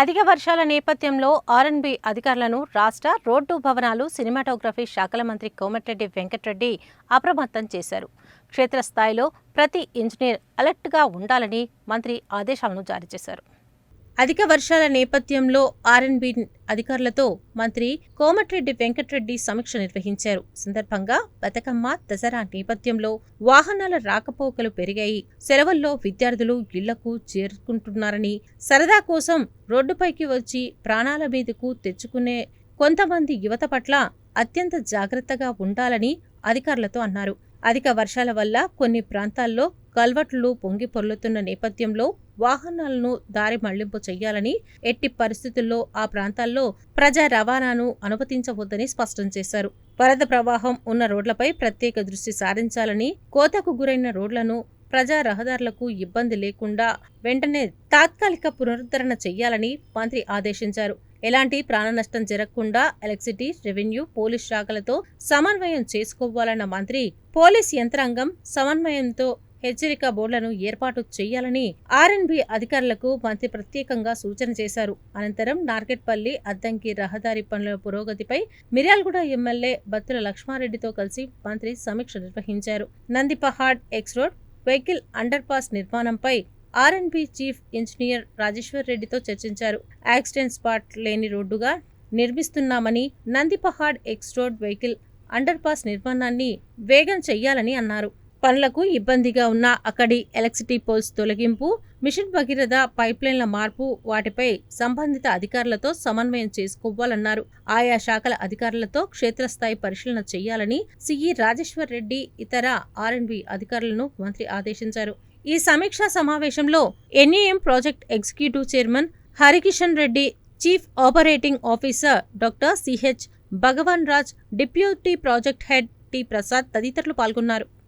అధిక వర్షాల నేపథ్యంలో ఆర్ఎండ్బీ అధికారులను రాష్ట్ర రోడ్డు భవనాలు సినిమాటోగ్రఫీ శాఖల మంత్రి కోమటిరెడ్డి వెంకటరెడ్డి అప్రమత్తం చేశారు. క్షేత్రస్థాయిలో ప్రతి ఇంజనీర్ అలర్ట్గా ఉండాలని మంత్రి ఆదేశాలను జారీ చేశారు. అధిక వర్షాల నేపథ్యంలో ఆర్ఎండ్బీ అధికారులతో మంత్రి కోమటిరెడ్డి వెంకటరెడ్డి సమీక్ష నిర్వహించారు. సందర్భంగా బతుకమ్మ దసరా నేపథ్యంలో వాహనాల రాకపోకలు పెరిగాయి. సెలవుల్లో విద్యార్థులు ఇళ్లకు చేరుకుంటున్నారని, సరదా కోసం రోడ్డుపైకి వచ్చి ప్రాణాల మీదకు తెచ్చుకునే కొంతమంది యువత పట్ల అత్యంత జాగ్రత్తగా ఉండాలని అధికారులతో అన్నారు. అధిక వర్షాల వల్ల కొన్ని ప్రాంతాల్లో కల్వర్టులు పొంగి పొర్లుతున్న నేపథ్యంలో వాహనాలను దారి మళ్లింపు చేయాలని, ఎట్టి పరిస్థితుల్లో ఆ ప్రాంతాల్లో ప్రజా రవాణాను అనుమతించవద్దని స్పష్టం చేశారు. వరద ప్రవాహం ఉన్న రోడ్లపై ప్రత్యేక దృష్టి సారించాలని, కోతకు గురైన రోడ్లను ప్రజా రహదారులకు ఇబ్బంది లేకుండా వెంటనే తాత్కాలిక పునరుద్ధరణ చేయాలని మంత్రి ఆదేశించారు. ఎలాంటి ప్రాణ నష్టం జరగకుండా ఎలక్ట్రిసిటీ, రెవెన్యూ, పోలీస్ శాఖలతో సమన్వయం చేసుకోవాలన్న మంత్రి, పోలీస్ యంత్రాంగం సమన్వయంతో హెచ్చరిక బోర్డులను ఏర్పాటు చేయాలని ఆర్ఎండ్బీ అధికారులకు మంత్రి ప్రత్యేకంగా సూచన చేశారు. అనంతరం నార్కెట్పల్లి అద్దంకి రహదారి పనుల పురోగతిపై మిర్యాలగూడ ఎమ్మెల్యే బత్తుల లక్ష్మారెడ్డితో కలిసి మంత్రి సమీక్ష నిర్వహించారు. Nandipahad X road vehicle underpass నిర్మాణంపై ఆర్ఎండ్బీ చీఫ్ ఇంజనీర్ రాజేశ్వర్ రెడ్డితో చర్చించారు. యాక్సిడెంట్ స్పాట్ లేని రోడ్డుగా నిర్మిస్తున్నామని, Nandipahad X road vehicle underpass నిర్మాణాన్ని వేగం చెయ్యాలని అన్నారు. పనులకు ఇబ్బందిగా ఉన్న అక్కడి ఎలక్ట్రిసిటీ పోల్స్ తొలగింపు, మిషన్ భగీరథ పైప్లైన్ల మార్పు, వాటిపై సంబంధిత అధికారులతో సమన్వయం చేసుకోవాలన్నారు. ఆయా శాఖల అధికారులతో క్షేత్రస్థాయి పరిశీలన చేయాలని సిఈ రాజేశ్వర్ రెడ్డి ఇతర ఆర్ఎండ్బీ అధికారులను మంత్రి ఆదేశించారు. ఈ సమీక్షా సమావేశంలో NEM project executive chairman Harikishan Reddy, chief operating officer doctor CH Bhagavan Raj, deputy project head T Prasad తదితరులు పాల్గొన్నారు.